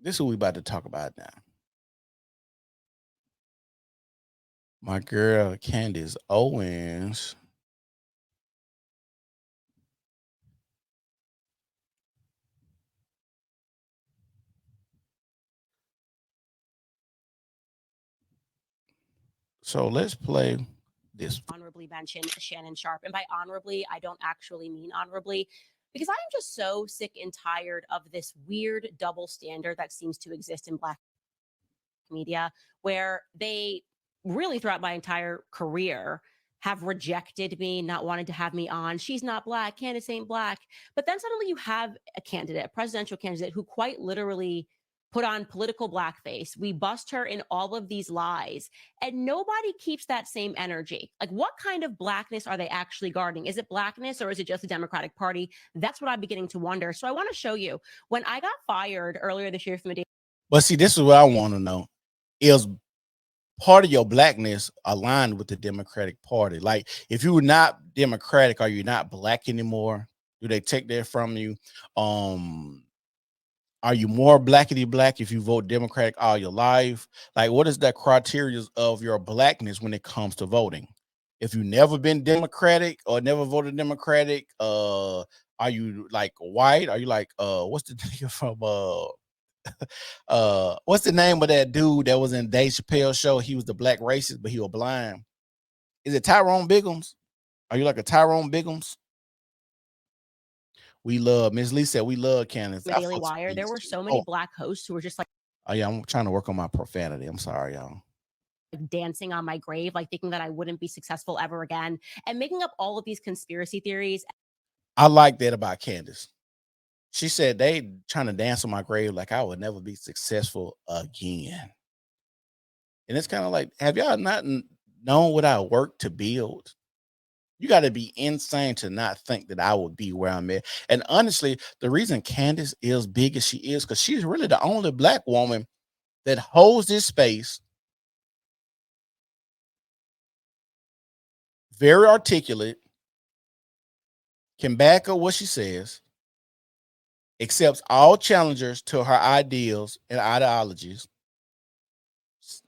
This is what we about to talk about now. My girl Candace Owens. So let's play this. Honorably mention Shannon Sharpe. And by honorably, I don't actually mean honorably, because I'm just so sick and tired of this weird double standard that seems to exist in Black media, where they really throughout my entire career have rejected me, not wanted to have me on. She's not Black, Candace ain't Black. But then suddenly you have a candidate, a presidential candidate, who quite literally put on political blackface. We bust her in all of these lies, and nobody keeps that same energy. Like, what kind of Blackness are they actually guarding? Is it Blackness, or is it just the Democratic Party? That's what I'm beginning to wonder. So I want to show you, when I got fired earlier this year from a But see, this is what I want to know. Is part of your Blackness aligned with the Democratic Party? Like, if you were not Democratic, are you not Black anymore? Do they take that from you? Are you more blackity black if you vote Democratic all your life? Like, what is the criteria of your Blackness when it comes to voting? If you never been Democratic or never voted Democratic, are you like white? Are you like what's the nigga from what's the name of that dude that was in Dave Chappelle show? He was the black racist, but he was blind. Is it Tyrone Biggums? Are you like a Tyrone Biggums? We love Miss Lee said we love Candace. Daily Wire. There were so many Black hosts who were just like, oh yeah, I'm trying to work on my profanity. I'm sorry, y'all. Dancing on my grave, like thinking that I wouldn't be successful ever again, and making up all of these conspiracy theories. I like that about Candace. She said they trying to dance on my grave like I would never be successful again. And it's kind of like, have y'all not known what I worked to build? You got to be insane to not think that I would be where I'm at. And honestly, the reason Candace is big as she is, because she's really the only Black woman that holds this space, very articulate, can back up what she says, accepts all challengers to her ideals and ideologies.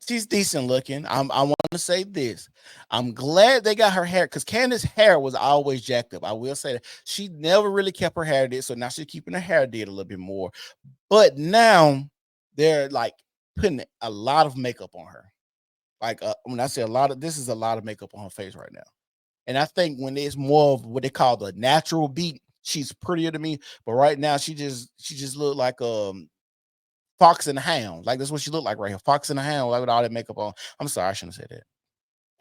She's decent looking. I want to say this. I'm glad they got her hair, because Candace's hair was always jacked up. I will say that she never really kept her hair did, so now she's keeping her hair did a little bit more. But now they're like putting a lot of makeup on her. Like when I say a lot of, this is a lot of makeup on her face right now. And I think when it's more of what they call the natural beat, she's prettier to me. But right now she just looked like Fox and the Hound. Like that's what she looked like right here. Fox and the Hound, like with all that makeup on. I'm sorry, I shouldn't have said that.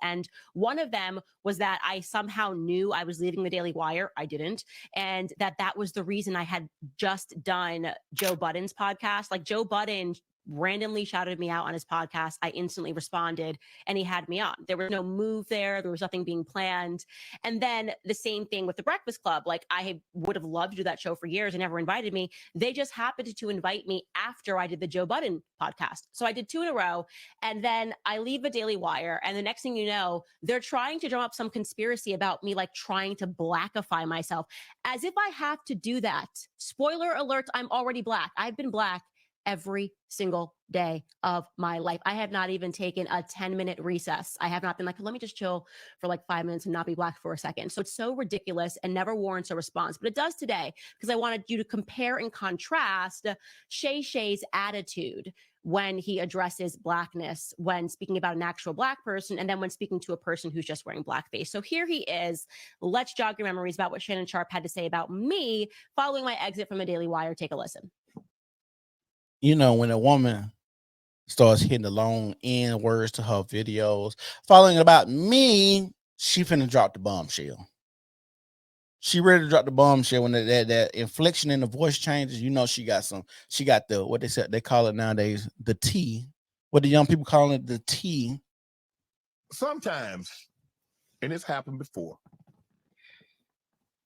And one of them was that I somehow knew I was leaving the Daily Wire. I didn't. And that was the reason I had just done Joe Budden's podcast. Like, Joe Budden randomly shouted me out on his podcast. I instantly responded, and he had me on. There was no move there. There was nothing being planned. And then the same thing with the Breakfast Club. Like, I would have loved to do that show for years and never invited me. They just happened to invite me after I did the Joe Budden podcast. So I did two in a row. And then I leave the Daily Wire. And the next thing you know, they're trying to drum up some conspiracy about me, like trying to blackify myself, as if I have to do that. Spoiler alert, I'm already Black. I've been Black every single day of my life. I have not even taken a 10-minute recess. I have not been like, let me just chill for like 5 minutes and not be Black for a second. So it's so ridiculous and never warrants a response. But it does today, because I wanted you to compare and contrast Shay Shay's attitude when he addresses Blackness, when speaking about an actual Black person, and then when speaking to a person who's just wearing blackface. So here he is. Let's jog your memories about what Shannon Sharpe had to say about me following my exit from the Daily Wire. Take a listen. You know, when a woman starts hitting the long end words to her videos, following about me, she finna drop the bombshell. She ready to drop the bombshell when that inflection in the voice changes. You know, she got the, what they call it nowadays, the T. What the young people call it, the T. Sometimes, and it's happened before,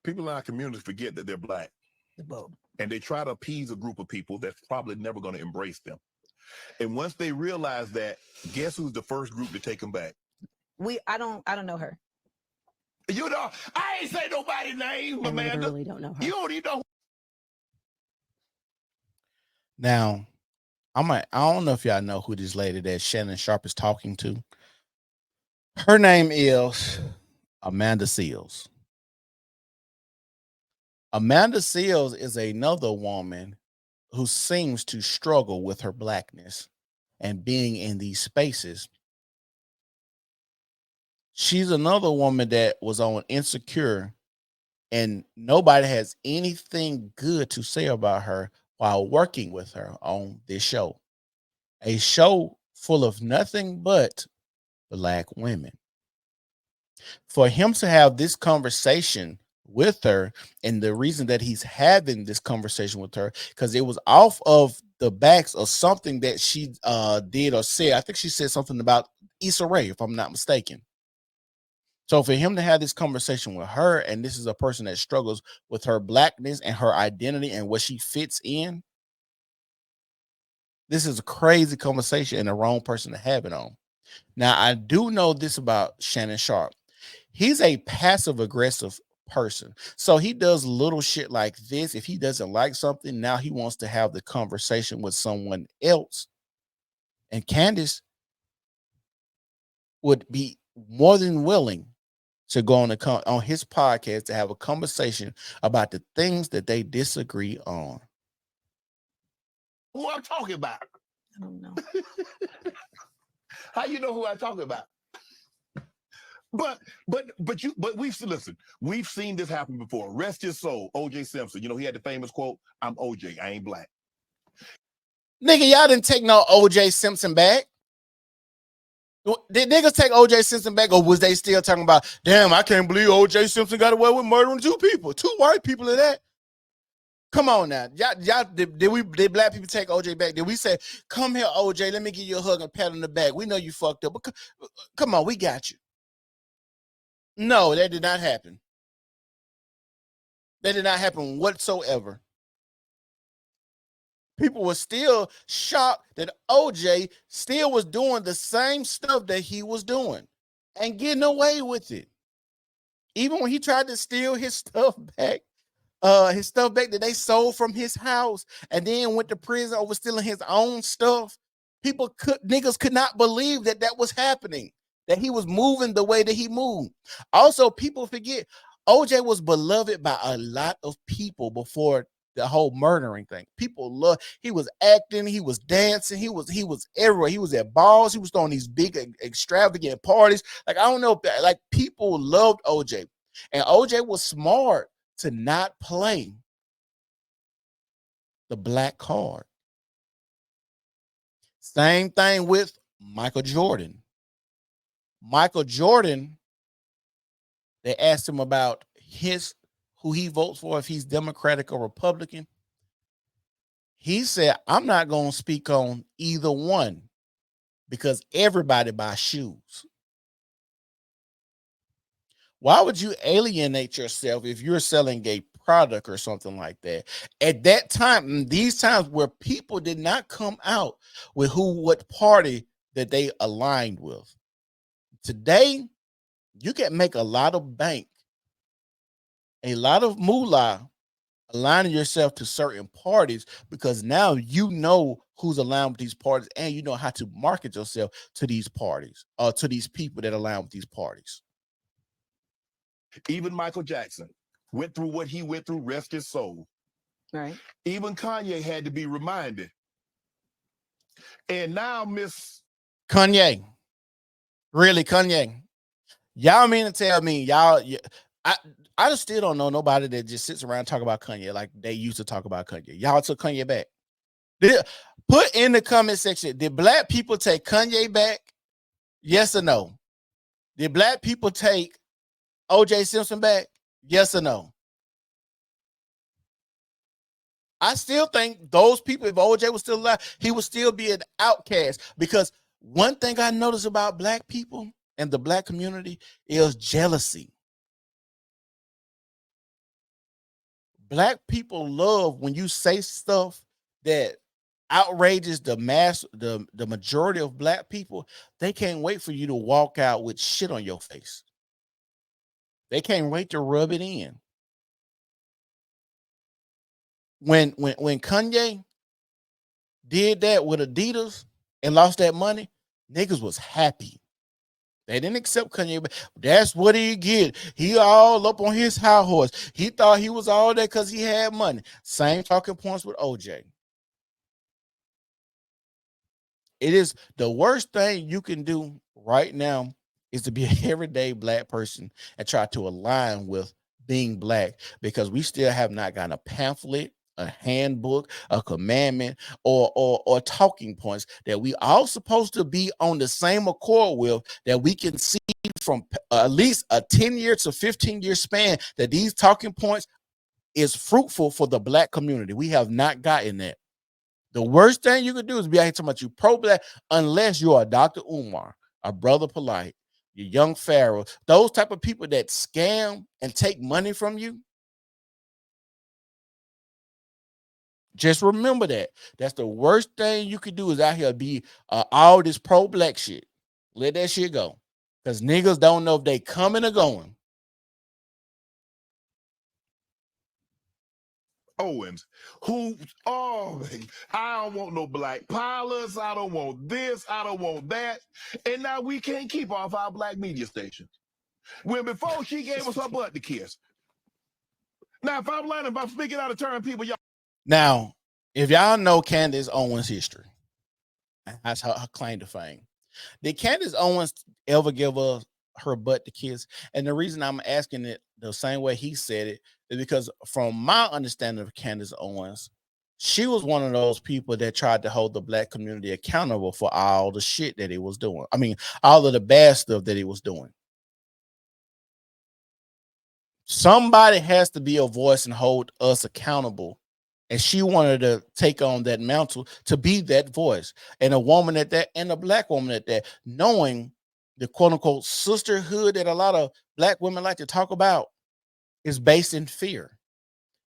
people in our community forget that they're Black. And they try to appease a group of people that's probably never going to embrace them. And once they realize that, guess who's the first group to take them back? I don't know her. You know, I ain't say nobody's name, Amanda. I literally don't know her. You don't even know. Now, I don't know if y'all know who this lady that Shannon Sharpe is talking to. Her name is Amanda Seales. Amanda Seales is another woman who seems to struggle with her blackness and being in these spaces. She's another woman that was on Insecure, and nobody has anything good to say about her while working with her on this show. A show full of nothing but Black women. For him to have this conversation with her, and the reason that he's having this conversation with her, because it was off of the backs of something that she did or said. I think she said something about Issa Rae, if I'm not mistaken. So for him to have this conversation with her, and this is a person that struggles with her blackness and her identity and what she fits in, this is a crazy conversation and the wrong person to have it on. Now, I do know this about Shannon Sharpe. He's a passive aggressive person. So he does little shit like this. If he doesn't like something, now he wants to have the conversation with someone else. And Candace would be more than willing to go on his podcast to have a conversation about the things that they disagree on. Who I'm talking about? I don't know. How you know who I'm talking about? But we've seen this happen before. Rest his soul, O.J. Simpson. You know, he had the famous quote, "I'm O.J., I ain't black." Nigga, y'all didn't take no O.J. Simpson back. Did niggas take O.J. Simpson back, or was they still talking about, damn, I can't believe O.J. Simpson got away with murdering 2 people, 2 white people in that? Come on now. Y'all did black people take OJ back? Did we say, come here, OJ, let me give you a hug and pat on the back? We know you fucked up, but come on, we got you. No, that did not happen. That did not happen whatsoever. People were still shocked that OJ still was doing the same stuff that he was doing and getting away with it. Even when he tried to steal his stuff back that they sold from his house and then went to prison over stealing his own stuff. Niggas could not believe that was happening, that he was moving the way that he moved. Also, people forget OJ was beloved by a lot of people before the whole murdering thing. People love, he was acting, he was dancing, he was everywhere. He was at balls, he was throwing these big extravagant parties. Like, I don't know, like, people loved OJ. And OJ was smart to not play the black card. Same thing with Michael Jordan. Michael Jordan, they asked him about who he votes for, if he's Democratic or Republican. He said, I'm not going to speak on either one because everybody buys shoes. Why would you alienate yourself if you're selling a product or something like that? At that time, these times where people did not come out with what party that they aligned with. Today, you can make a lot of bank, a lot of moolah, aligning yourself to certain parties because now you know who's aligned with these parties and you know how to market yourself to these parties or to these people that align with these parties. Even Michael Jackson went through what he went through, rest his soul. Right. Even Kanye had to be reminded. And now Miss Kanye. Really, Kanye. Y'all mean to tell me I just still don't know nobody that just sits around and talk about Kanye like they used to talk about Kanye. Y'all took Kanye back. Put in the comment section, did black people take Kanye back? Yes or no? Did black people take O.J. Simpson back? Yes or no? I still think those people, if O.J. was still alive, he would still be an outcast. Because one thing I notice about black people and the black community is jealousy. Black people love when you say stuff that outrages the majority of black people. They can't wait for you to walk out with shit on your face. They can't wait to rub it in. When Kanye did that with Adidas and lost that money, niggas was happy. They didn't accept Kanye. That's what he get. He all up on his high horse. He thought he was all that because he had money. Same talking points with OJ. It is the worst thing you can do right now is to be an everyday black person and try to align with being black, because we still have not gotten a pamphlet, a handbook, a commandment, or talking points that we all supposed to be on the same accord with, that we can see from at least a 10-year to 15-year span that these talking points is fruitful for the black community. We have not gotten that. The worst thing you could do is be out here talking about you pro-black, unless you're a Dr. Umar, a Brother Polite, your Young Pharaoh, those type of people that scam and take money from you. Just remember that. That's the worst thing you could do, is out here be all this pro-black shit. Let that shit go. Because niggas don't know if they coming or going. Owens, who, oh, I don't want no black pilots. I don't want this. I don't want that. And now we can't keep off our black media stations. When before she gave us her butt to kiss. Now, if I'm lying, if I'm speaking out of turn, people, y'all. Now, if y'all know Candace Owens' history, that's her claim to fame. Did Candace Owens ever give her butt to kiss? And the reason I'm asking it the same way he said it is because, from my understanding of Candace Owens, she was one of those people that tried to hold the black community accountable for all the shit that he was doing. I mean, all of the bad stuff that he was doing. Somebody has to be a voice and hold us accountable. And she wanted to take on that mantle to be that voice, and a woman at that, and a black woman at that, knowing the quote unquote sisterhood that a lot of black women like to talk about is based in fear.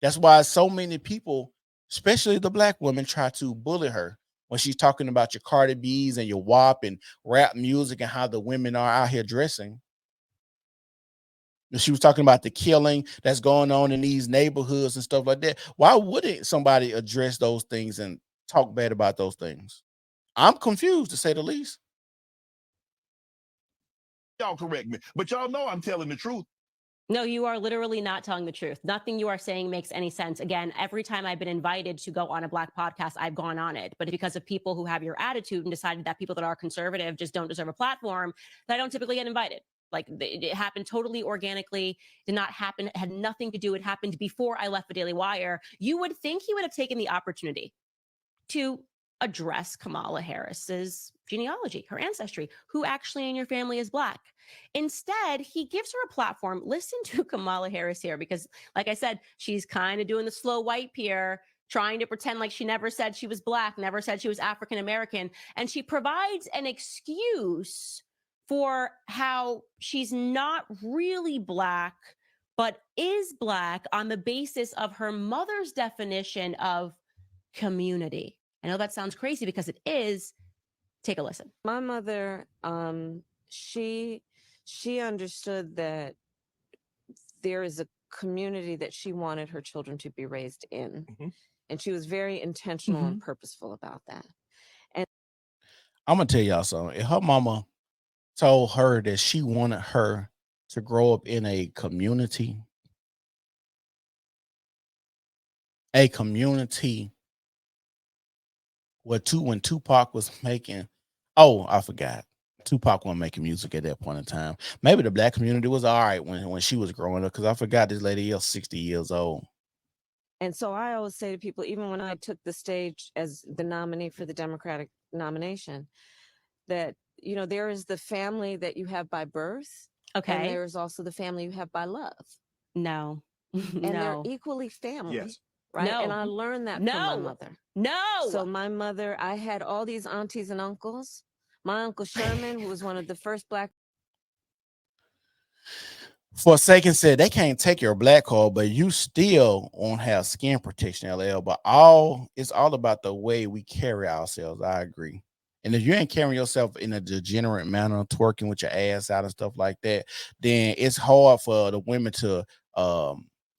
That's why so many people, especially the black women, try to bully her when she's talking about your Cardi B's and your WAP and rap music and how the women are out here dressing. She was talking about the killing that's going on in these neighborhoods and stuff like that. Why wouldn't somebody address those things and talk bad about those things? I'm confused, to say the least. Y'all correct me, but y'all know I'm telling the truth. No, you are literally not telling the truth. Nothing you are saying makes any sense. Again, every time I've been invited to go on a black podcast, I've gone on it. But because of people who have your attitude and decided that people that are conservative just don't deserve a platform, that I don't typically get invited. Like, it happened totally organically, did not happen, it had nothing to do. It happened before I left the Daily Wire. You would think he would have taken the opportunity to address Kamala Harris's genealogy, her ancestry, who actually in your family is black. Instead, he gives her a platform. Listen to Kamala Harris here, because like I said, she's kind of doing the slow wipe here, trying to pretend like she never said she was black, never said she was African American. And she provides an excuse for how she's not really black, but is black on the basis of her mother's definition of community. I know that sounds crazy because it is. Take a listen. My mother, she understood that there is a community that she wanted her children to be raised in. And she was very intentional and purposeful about that. And I'm gonna tell y'all something. If her mama told her that she wanted her to grow up in a community where when Tupac was making, I forgot. Tupac wasn't making music at that point in time. Maybe the black community was all right when she was growing up, because I forgot this lady is 60 years old. And so I always say to people, even when I took the stage as the nominee for the Democratic nomination, that, you know, there is the family that you have by birth. Okay. And there is also the family you have by love. No. And they're equally family. Yes. Right. No. And I learned that from my mother. No. So my mother, I had all these aunties and uncles. My Uncle Sherman, who was one of the first black. Forsaken said they can't take your black card, but you still won't have skin protection, LL. But it's all about the way we carry ourselves. I agree. And if you ain't carrying yourself in a degenerate manner, twerking with your ass out and stuff like that, then it's hard for the women to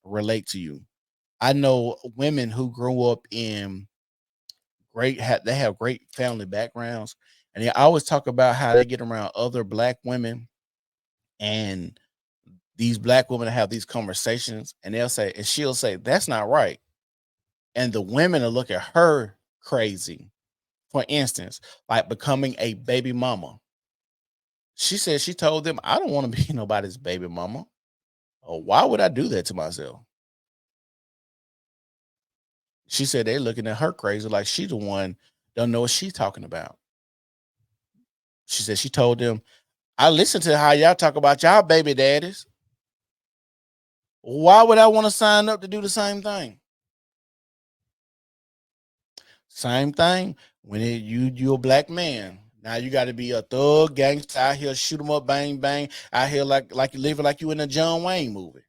relate to you. I know women who grew up in they have great family backgrounds, and they always talk about how they get around other black women, and these black women have these conversations, and she'll say, that's not right. And the women will look at her crazy. For instance, like becoming a baby mama. She said she told them, I don't want to be nobody's baby mama. Or why would I do that to myself? She said they're looking at her crazy, like she the one don't know what she's talking about. She said she told them, I listen to how y'all talk about y'all baby daddies. Why would I want to sign up to do the same thing? Same thing when you a black man. Now you got to be a thug gangster out here, shoot 'em up, bang bang, out here like you living like you in a John Wayne movie.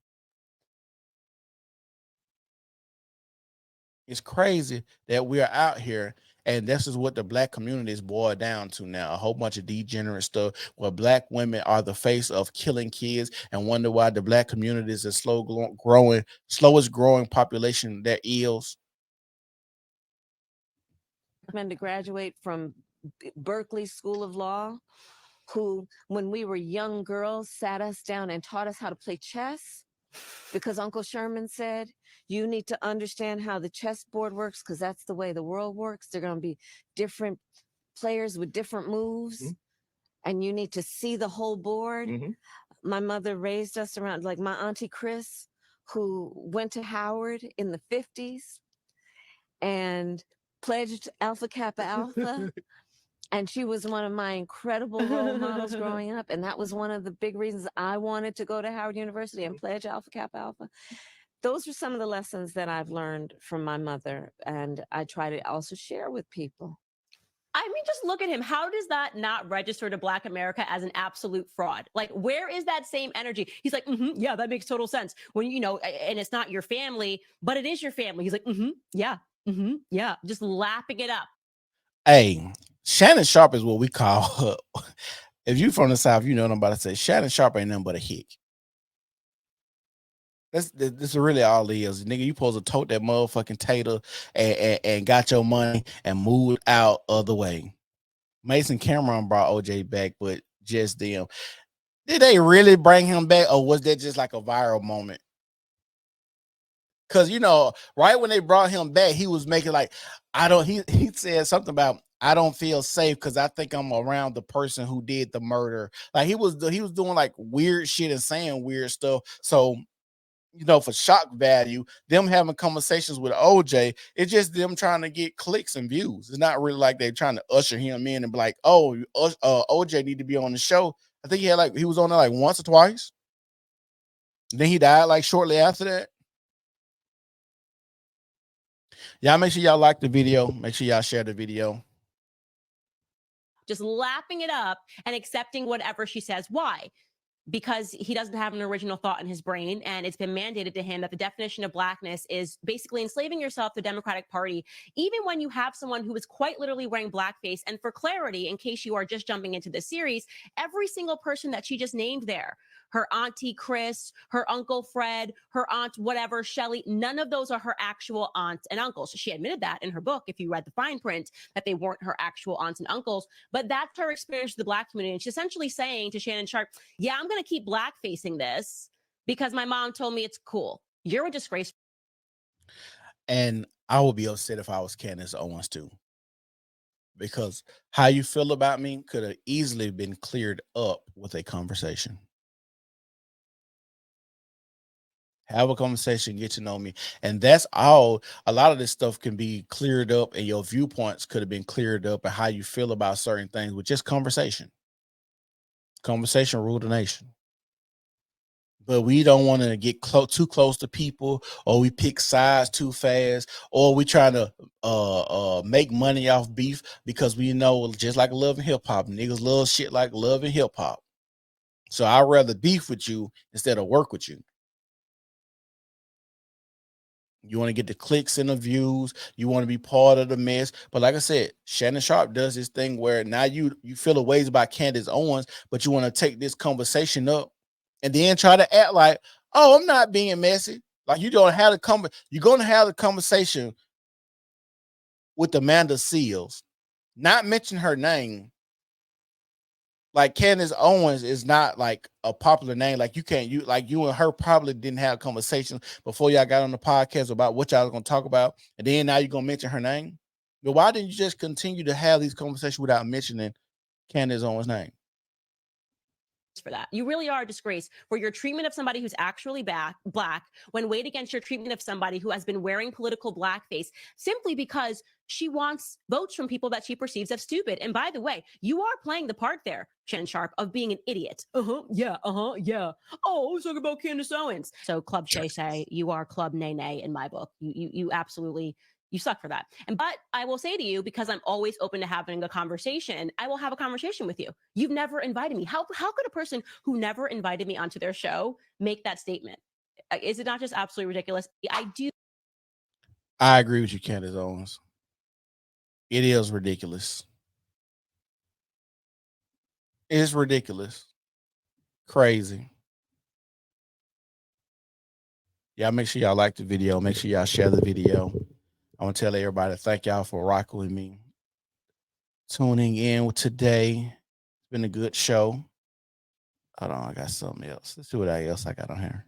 It's crazy that we're out here, and this is what the black community is boiled down to now. A whole bunch of degenerate stuff where black women are the face of killing kids, and wonder why the black community is the slowest growing population that is. Men to graduate from Berkeley School of Law, who, when we were young girls, sat us down and taught us how to play chess, because Uncle Sherman said, you need to understand how the chessboard works, because that's the way the world works. They're going to be different players with different moves, and you need to see the whole board. My mother raised us around, like my auntie Chris, who went to Howard in the 50s and pledged Alpha Kappa Alpha. And she was one of my incredible role models growing up. And that was one of the big reasons I wanted to go to Howard University and pledge Alpha Kappa Alpha. Those are some of the lessons that I've learned from my mother, and I try to also share with people. I mean, just look at him. How does that not register to Black America as an absolute fraud? Like, where is that same energy? He's like, yeah, that makes total sense. When, and it's not your family, but it is your family. He's like, yeah, just lapping it up. Hey, Shannon Sharpe is what we call her. If you from the South, you know what I'm about to say. Shannon Sharpe ain't nothing but a hick. This really all it is. Nigga, you supposed to tote that motherfucking tater and got your money and moved out of the way. Mason Cameron brought OJ back, but just them. Did they really bring him back, or was that just like a viral moment? Because, right when they brought him back, he was making like, he said something about, I don't feel safe because I think I'm around the person who did the murder. Like he was doing like weird shit and saying weird stuff. So, for shock value, them having conversations with OJ, it's just them trying to get clicks and views. It's not really like they're trying to usher him in and be like, oh, OJ need to be on the show. I think he was on there like once or twice. Then he died like shortly after that. Y'all make sure y'all like the video. Make sure y'all share the video. Just lapping it up and accepting whatever she says. Why? Because he doesn't have an original thought in his brain, and it's been mandated to him that the definition of Blackness is basically enslaving yourself to the Democratic Party, even when you have someone who is quite literally wearing blackface. And for clarity, in case you are just jumping into this series, every single person that she just named there, her auntie Chris, her uncle Fred, her aunt whatever, Shelly, none of those are her actual aunts and uncles. She admitted that in her book, if you read the fine print, that they weren't her actual aunts and uncles. But that's her experience with the Black community. And she's essentially saying to Shannon Sharpe, yeah, I'm going to keep black facing this because my mom told me it's cool. You're a disgrace. And I would be upset if I was Candace Owens too. Because how you feel about me could have easily been cleared up with a conversation. Have a conversation, get to know me. And that's all. A lot of this stuff can be cleared up, and your viewpoints could have been cleared up, and how you feel about certain things with just conversation. Conversation rule the nation. But we don't want to get too close to people, or we pick sides too fast, or we trying to make money off beef, because we know, just like Love and Hip Hop, niggas love shit like Love and Hip Hop. So I'd rather beef with you instead of work with you. You want to get the clicks and the views. You want to be part of the mess. But like I said, Shannon Sharpe does this thing where now you feel a ways about Candace Owens, but you want to take this conversation up and then try to act like, oh, I'm not being messy. Like you're going to have the conversation with Amanda Seals, not mention her name. Like Candace Owens is not like a popular name. Like you and her probably didn't have a conversation before y'all got on the podcast about what y'all was gonna talk about, and then now you're gonna mention her name. But why didn't you just continue to have these conversations without mentioning Candace Owens' name? For that. You really are a disgrace for your treatment of somebody who's actually black when weighed against your treatment of somebody who has been wearing political blackface simply because she wants votes from people that she perceives as stupid. And by the way, you are playing the part there, Shannon Sharpe, of being an idiot. Yeah. Oh, I was talking about Candace Owens. So Club Shay say you are Club Nay Nay in my book. You absolutely, you suck for that. But I will say to you, because I'm always open to having a conversation, I will have a conversation with you. You've never invited me. How could a person who never invited me onto their show make that statement? Is it not just absolutely ridiculous? I agree with you, Candace Owens. It is ridiculous. It's ridiculous. Crazy. Y'all make sure y'all like the video. Make sure y'all share the video. I want to tell everybody thank y'all for rocking with me, tuning in today. It's been a good show. Hold on, I got something else. Let's see what else I got on here.